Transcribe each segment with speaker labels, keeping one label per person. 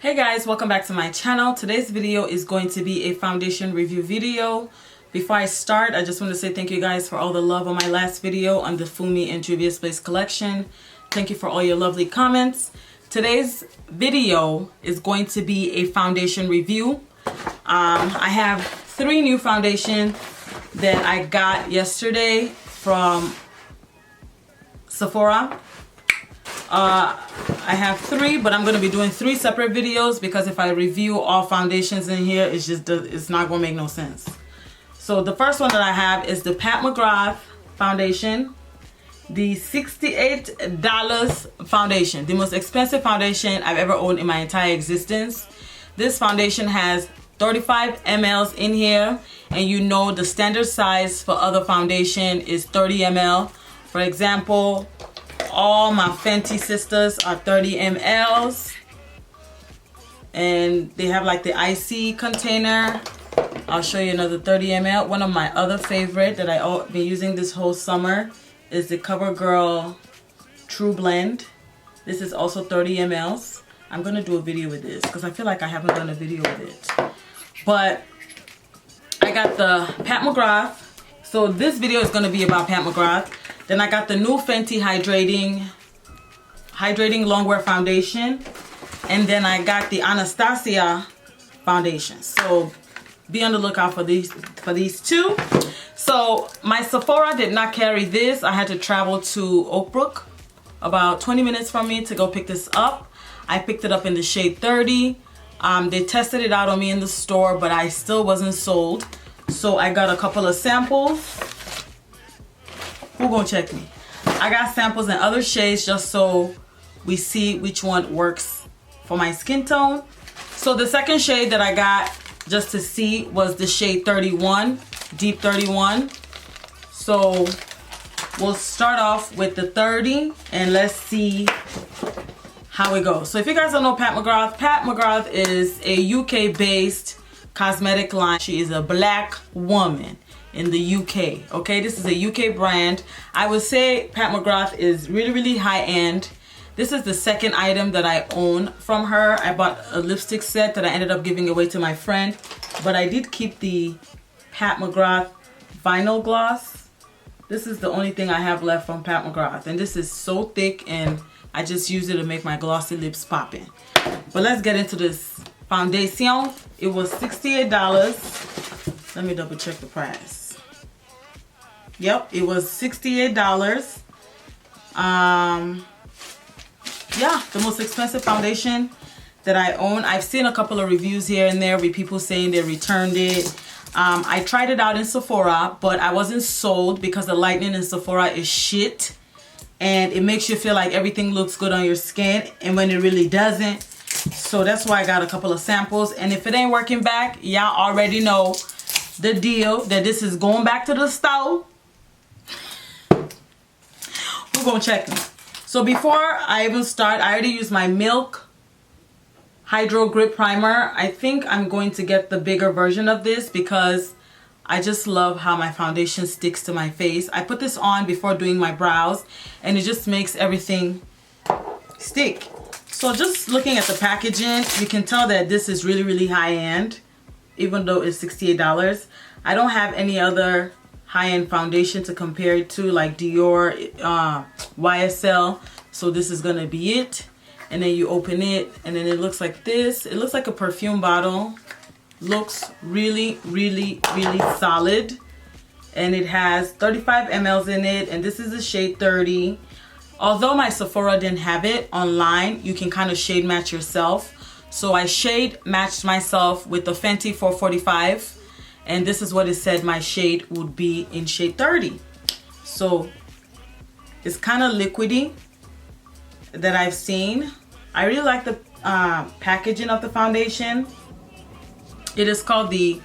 Speaker 1: Hey guys, welcome back to my channel. Today's video is going to be a foundation review video. Before I start, I just want to say thank you guys for all the love on my last video on the Fumi and Juvia's Place collection. Thank you for all your lovely comments. Today's video is going to be a foundation review. I have 3 new foundation that I got yesterday from Sephora. I have 3, but I'm going to be doing 3 separate videos because if I review all foundations in here, it's not going to make no sense. So the first one that I have is the Pat McGrath foundation, the $68 foundation, the most expensive foundation I've ever owned in my entire existence. This foundation has 35 ml in here, and you know the standard size for other foundation is 30 ml. For example, all my Fenty sisters are 30 ml, and they have like the IC container. I'll show you another 30 ml. One of my other favorite that I've been using this whole summer is the CoverGirl True Blend. This is also 30 ml. I'm gonna do a video with this because I feel like I haven't done a video with it. But I got the Pat McGrath. So this video is gonna be about Pat McGrath. Then I got the new Fenty hydrating longwear foundation, and then I got the Anastasia foundation. So be on the lookout for these 2. So my Sephora did not carry this. I had to travel to Oak Brook, about 20 minutes from me, to go pick this up. I picked it up in the shade 30. They tested it out on me in the store, but I still wasn't sold. So I got a couple of samples. Who gonna check me? I got samples in other shades just so we see which one works for my skin tone. So the second shade that I got just to see was the shade 31, deep 31. So we'll start off with the 30 and let's see how it goes. So if you guys don't know Pat McGrath is a UK based cosmetic line. She is a black woman in the UK. Okay, this is a UK brand. I would say Pat McGrath is really high-end. This is the second item that I own from her. I bought a lipstick set that I ended up giving away to my friend, but I did keep the Pat McGrath vinyl gloss. This is the only thing I have left from Pat McGrath, and this is so thick, and I just use it to make my glossy lips popping. But let's get into this foundation. It was $68. Let me double check the price. Yep, it was $68. Yeah, the most expensive foundation that I own. I've seen a couple of reviews here and there with people saying they returned it. I tried it out in Sephora, but I wasn't sold because the lighting in Sephora is shit. And it makes you feel like everything looks good on your skin, and when it really doesn't. So that's why I got a couple of samples. And if it ain't working back, y'all already know the deal, that this is going back to the store. Who's gonna check me? So before I even start, I already used my Milk Hydro Grip Primer. I think I'm going to get the bigger version of this because I just love how my foundation sticks to my face. I put this on before doing my brows, and it just makes everything stick. So just looking at the packaging, you can tell that this is really high-end, even though it's $68. I don't have any other high-end foundation to compare it to, like Dior, YSL. So this is gonna be it. And then you open it, and then it looks like this. It looks like a perfume bottle. Looks really solid. And it has 35 ml in it, and this is the shade 30. Although my Sephora didn't have it online, you can kind of shade match yourself. So I shade matched myself with the Fenty 445, and this is what it said my shade would be in shade 30. So it's kind of liquidy that I've seen. I really like the packaging of the foundation. It is called the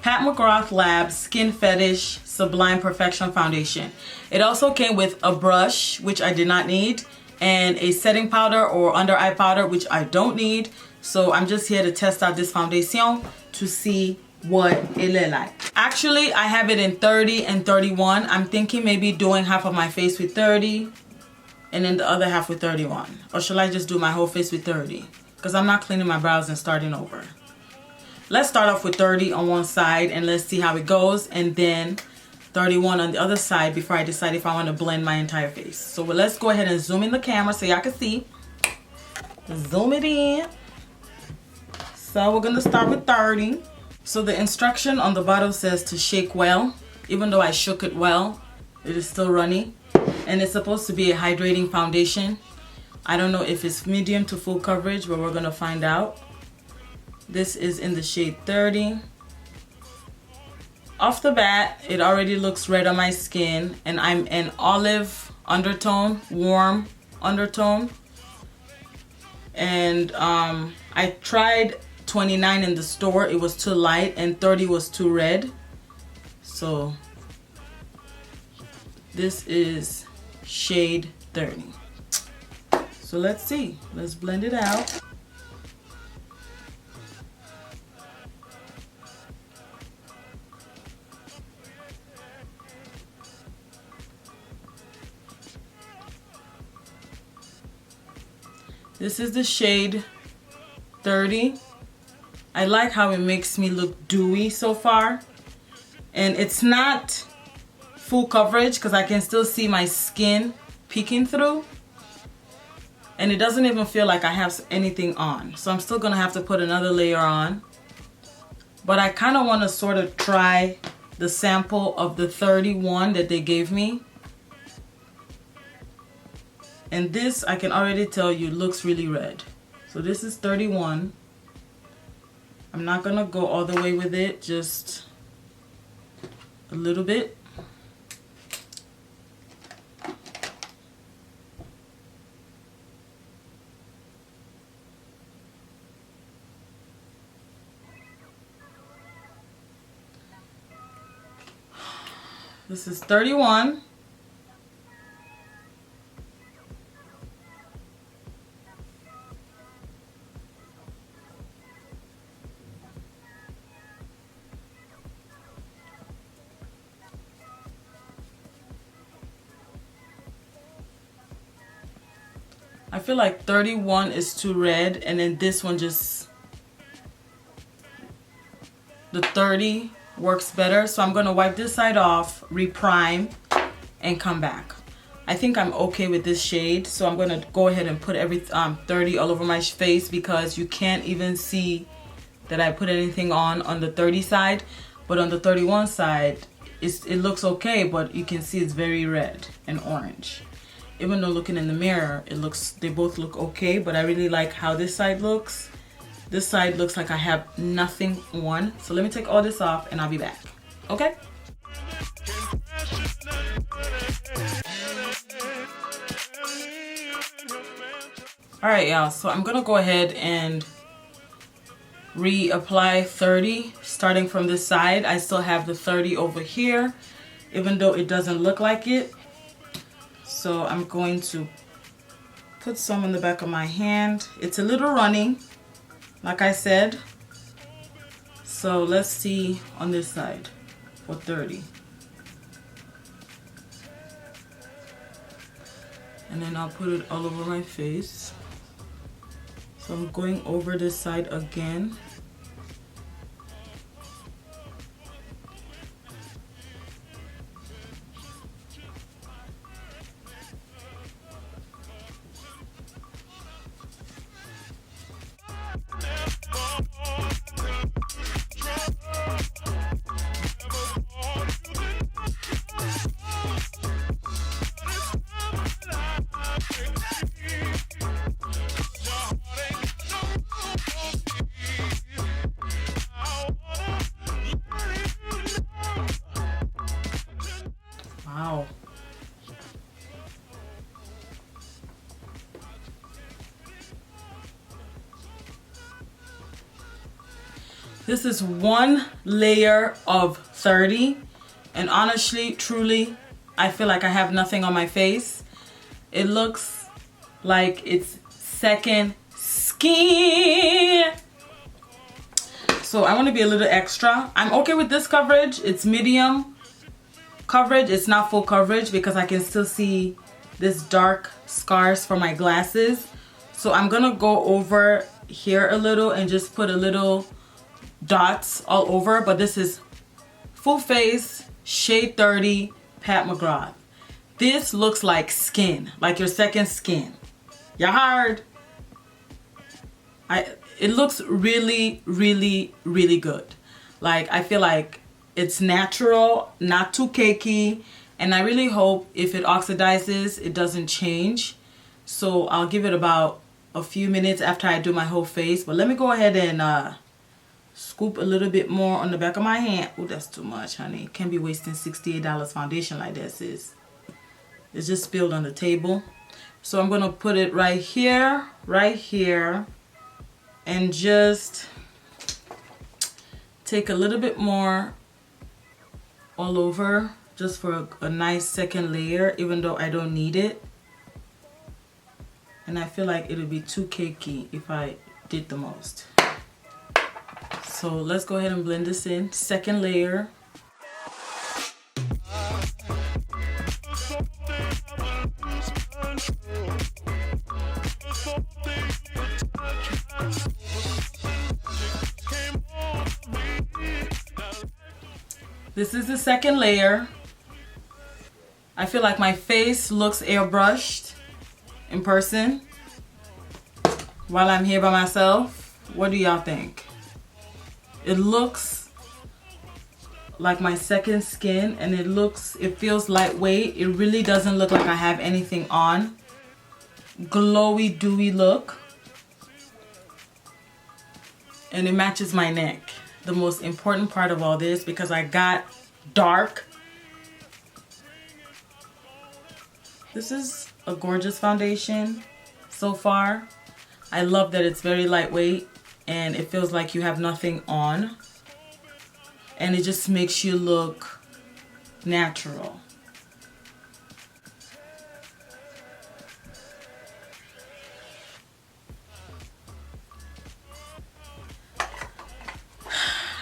Speaker 1: Pat McGrath Lab Skin Fetish Sublime Perfection Foundation. It also came with a brush, which I did not need, and a setting powder or under eye powder, which I don't need. So I'm just here to test out this foundation to see what it look like. Actually, I have it in 30 and 31. I'm thinking maybe doing half of my face with 30 and then the other half with 31. Or should I just do my whole face with 30? because I'm not cleaning my brows and starting over. Let's start off with 30 on one side and let's see how it goes, and then 31 on the other side before I decide if I want to blend my entire face. So let's go ahead and zoom in the camera so y'all can see. Zoom it in. So we're going to start with 30. So the instruction on the bottle says to shake well. Even though I shook it well, it is still runny. And it's supposed to be a hydrating foundation. I don't know if it's medium to full coverage, but we're going to find out. This is in the shade 30. Off the bat, it already looks red on my skin, and I'm an olive undertone, warm undertone. And I tried 29 in the store, it was too light, and 30 was too red. So this is shade 30. So let's see, let's blend it out. This is the shade 30. I like how it makes me look dewy so far. And it's not full coverage because I can still see my skin peeking through. And it doesn't even feel like I have anything on. So I'm still going to have to put another layer on. But I kind of want to sort of try the sample of the 31 that they gave me. And this, I can already tell you, looks really red. So this is 31. I'm not going to go all the way with it, just a little bit. This is 31. I feel like 31 is too red, and then this one just, the 30 works better. So I'm going to wipe this side off, reprime, and come back. I think I'm okay with this shade, so I'm going to go ahead and put every 30 all over my face, because you can't even see that I put anything on the 30 side. But on the 31 side, it looks okay, but you can see it's very red and orange. Even though looking in the mirror, they both look okay, but I really like how this side looks. This side looks like I have nothing on. So let me take all this off and I'll be back. Okay? Alright, y'all, so I'm gonna go ahead and reapply 30 starting from this side. I still have the 30 over here, even though it doesn't look like it. So I'm going to put some on the back of my hand. It's a little runny, like I said. So let's see on this side for 30. And then I'll put it all over my face. So I'm going over this side again. Wow. This is one layer of 30, and honestly, truly, I feel like I have nothing on my face. It looks like it's second skin. So I want to be a little extra. I'm okay with this coverage. It's medium coverage. It's not full coverage because I can still see this dark scars from my glasses. So I'm gonna go over here a little and just put a little dots all over. But this is Full Face Shade 30 Pat McGrath. This looks like skin, like your second skin. You heard? It looks really, really, really good. Like, I feel like it's natural, not too cakey, and I really hope if it oxidizes, it doesn't change. So I'll give it about a few minutes after I do my whole face. But let me go ahead and scoop a little bit more on the back of my hand. Oh, that's too much, honey. Can't be wasting $68 foundation like that, sis. It's just spilled on the table. So I'm gonna put it right here, and just take a little bit more all over, just for a nice second layer, even though I don't need it. And I feel like it'll be too cakey if I did the most. So let's go ahead and blend this in. Second layer. This is the second layer. I feel like my face looks airbrushed in person while I'm here by myself. What do y'all think? It looks like my second skin, and it feels lightweight. It really doesn't look like I have anything on. Glowy, dewy look. And it matches my neck. The most important part of all this, because I got dark. This is a gorgeous foundation so far. I love that it's very lightweight and it feels like you have nothing on. And it just makes you look natural.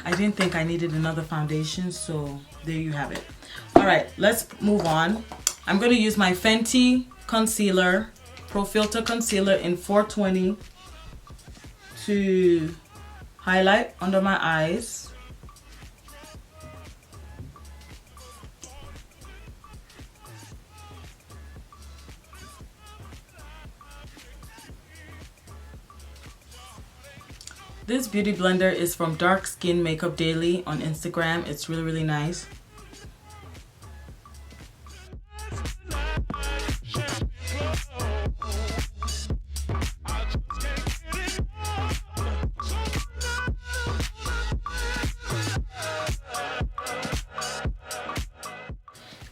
Speaker 1: I didn't think I needed another foundation, so there you have it. All right, let's move on. I'm going to use my Fenty concealer, Pro Filter concealer in 420 to highlight under my eyes. This beauty blender is from Dark Skin Makeup Daily on Instagram. It's really, really nice.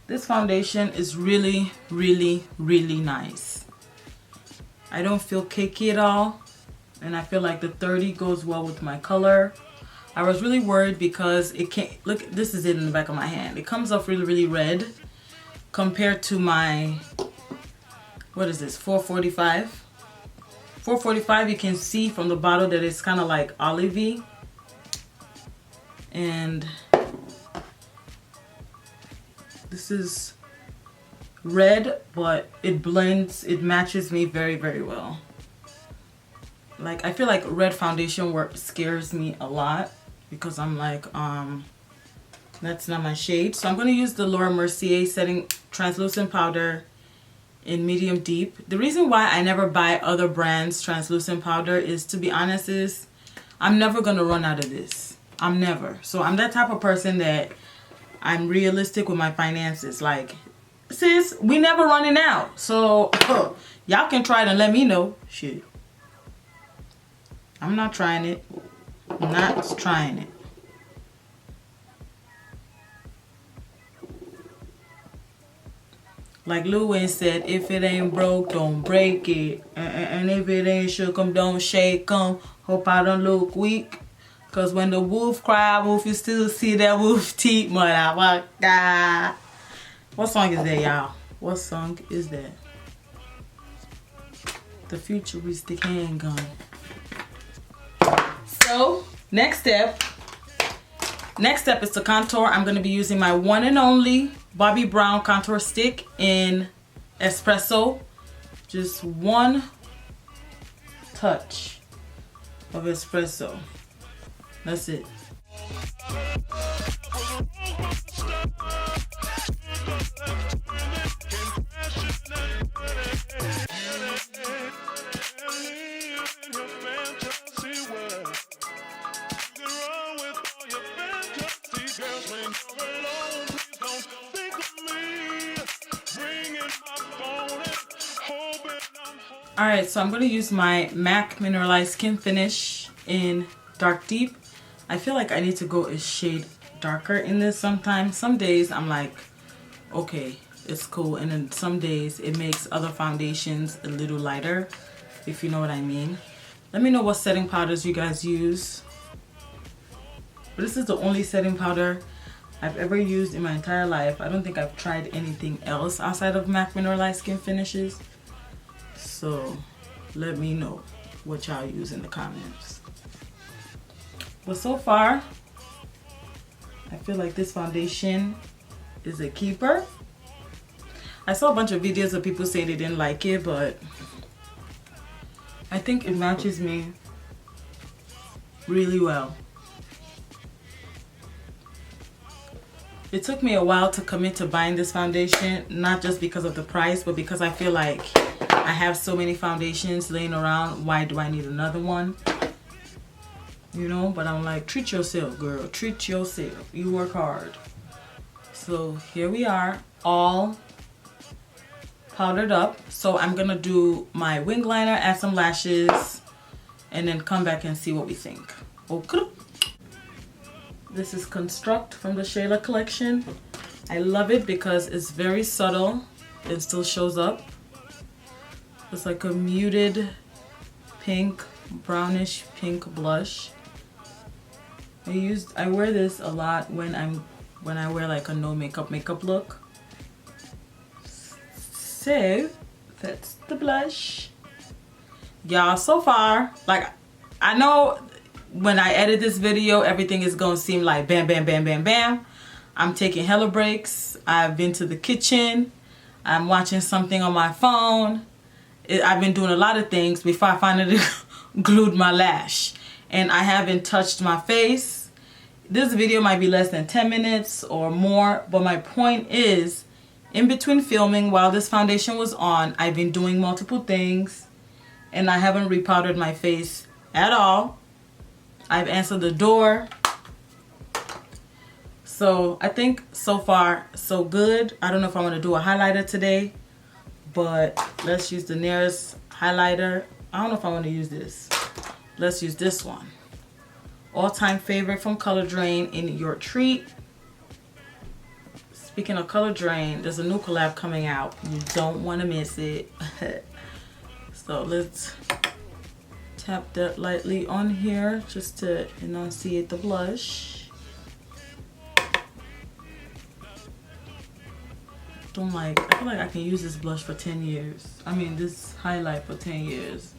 Speaker 1: This foundation is really, really, really nice. I don't feel cakey at all. And I feel like the 30 goes well with my color. I was really worried because it can't, look, this is it in the back of my hand. It comes off really, really red compared to my, what is this, 445? 445, you can see from the bottle that it's kind of like olivey. And this is red, but it blends, it matches me very, very well. Like, I feel like red foundation work scares me a lot because I'm like, that's not my shade. So I'm going to use the Laura Mercier setting translucent powder in medium deep. The reason why I never buy other brands translucent powder is, to be honest, is I'm never going to run out of this. I'm never. So I'm that type of person that I'm realistic with my finances. Like, sis, we never running out. So y'all can try it and let me know. Shit. I'm not trying it. I'm not trying it. Like Lil Wayne said, if it ain't broke, don't break it. And if it ain't shook 'em, don't shake 'em. Hope I don't look weak. Cause when the wolf cry, wolf, you still see that wolf teeth, motherfucker. What song is that, y'all? What song is that? The Futuristic Handgun. So, next step is to contour. I'm going to be using my one and only Bobbi Brown contour stick in Espresso. Just one touch. of espresso. That's it. Alright, so I'm going to use my MAC Mineralized Skin Finish in Dark Deep. I feel like I need to go a shade darker in this sometimes. Some days I'm like, okay, it's cool. And then some days it makes other foundations a little lighter, if you know what I mean. Let me know what setting powders you guys use. But this is the only setting powder I've ever used in my entire life. I don't think I've tried anything else outside of MAC Mineralized Skin Finishes. So let me know what y'all use in the comments. But so far, I feel like this foundation is a keeper. I saw a bunch of videos of people saying they didn't like it, but I think it matches me really well. It took me a while to commit to buying this foundation, not just because of the price, but because I feel like I have so many foundations laying around. Why do I need another one? You know, but I'm like, treat yourself, girl. Treat yourself. You work hard. So here we are, all powdered up. So I'm gonna do my wing liner, add some lashes, and then come back and see what we think. Okay. This is Construct from the Shayla collection. I love it because it's very subtle. It still shows up. It's like a muted pink, brownish pink blush. I wear this a lot when I wear like a no makeup look. So that's the blush. Y'all, so far, like, I know when I edit this video, everything is gonna seem like bam, bam, bam, bam, bam. I'm taking hella breaks. I've been to the kitchen. I'm watching something on my phone. I've been doing a lot of things before I finally glued my lash. And I haven't touched my face. This video might be less than 10 minutes or more, but my point is, in between filming while this foundation was on, I've been doing multiple things and I haven't repowdered my face at all. I've answered the door. So I think so far so good. I don't know if I want to do a highlighter today, but let's use the nearest highlighter. I don't know if I want to use this. Let's use this one. All-time favorite from Color Drain in Your Treat. Speaking of Color Drain, there's a new collab coming out. You don't want to miss it. So let's tap that lightly on here just to enunciate the blush. I feel like I can use this blush for 10 years. I mean, this highlight for 10 years.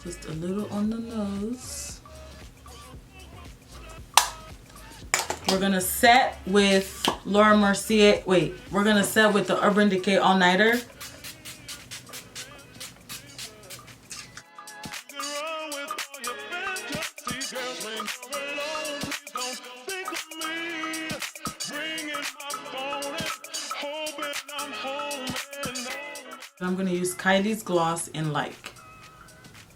Speaker 1: Just a little on the nose. We're gonna set with Laura Mercier. Wait, we're gonna set with the Urban Decay All Nighter. I'm gonna use Kylie's gloss in Like.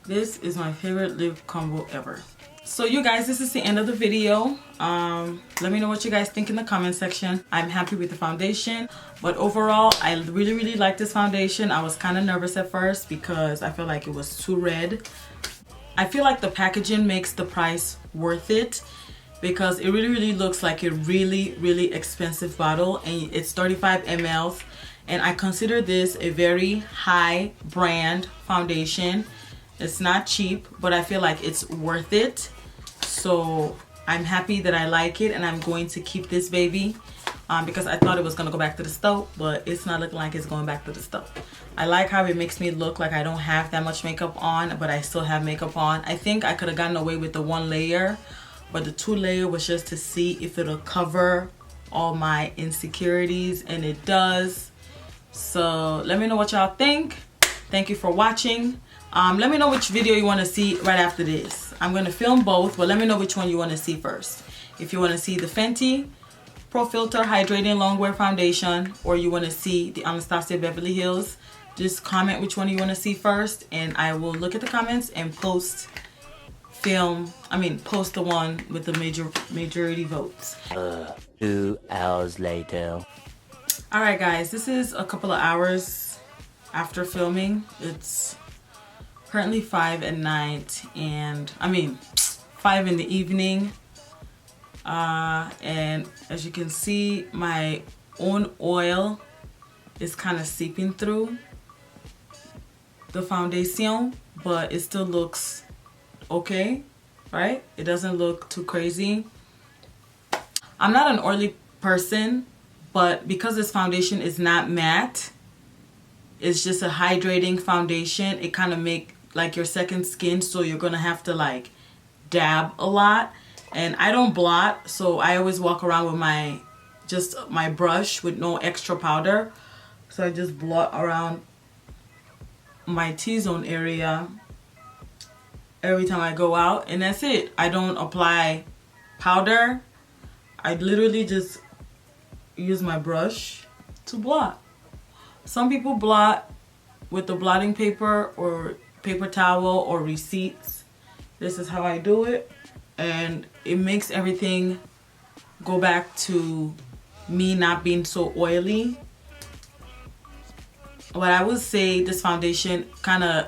Speaker 1: This is my favorite lip combo ever. So you guys, this is the end of the video. Let me know what you guys think in the comment section. I'm happy with the foundation, but overall I really like this foundation. I was kind of nervous at first because I feel like it was too red. I feel like the packaging makes the price worth it because it really looks like a really expensive bottle, and it's 35 ml, and I consider this a very high brand foundation. It's not cheap, but I feel like it's worth it. So I'm happy that I like it, and I'm going to keep this baby because I thought it was gonna go back to the stove, but it's not looking like it's going back to the stove. I like how it makes me look like I don't have that much makeup on, but I still have makeup on. I think I could have gotten away with the 1 layer, but the 2 layer was just to see if it'll cover all my insecurities, and it does. So let me know what y'all think. Thank you for watching. Let me know which video you want to see right after this. I'm going to film both, but let me know which one you want to see first. If you want to see the Fenty Pro Filter Hydrating Longwear Foundation, or you want to see the Anastasia Beverly Hills, just comment which one you want to see first, and I will look at the comments and post the one with the majority votes.
Speaker 2: 2 hours later.
Speaker 1: Alright guys, this is a couple of hours after filming. It's currently 5 at night, and 5 in the evening. And as you can see, my own oil is kind of seeping through the foundation, but it still looks okay, right? It doesn't look too crazy. I'm not an oily person, but because this foundation is not matte, it's just a hydrating foundation, it kind of make like your second skin, so you're gonna have to like dab a lot. And I don't blot, so I always walk around with my brush with no extra powder. So I just blot around my T-zone area every time I go out, and that's it. I don't apply powder. I literally just use my brush to blot. Some people blot with the blotting paper or paper towel or receipts. This is how I do it, and it makes everything go back to me not being so oily. But I would say this foundation kind of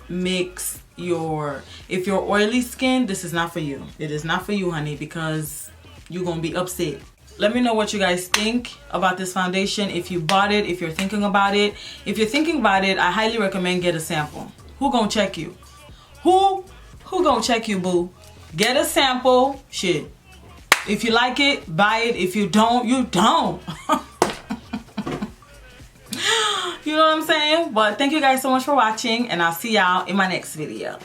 Speaker 1: makes if you're oily skin, this is not for you. It is not for you, honey, because you're gonna be upset. Let me know what you guys think about this foundation. If you bought it, if you're thinking about it. If you're thinking about it, I highly recommend get a sample. Who gonna check you? Who gonna check you, boo? Get a sample. Shit. If you like it, buy it. If you don't, you don't. You know what I'm saying? But thank you guys so much for watching, and I'll see y'all in my next video.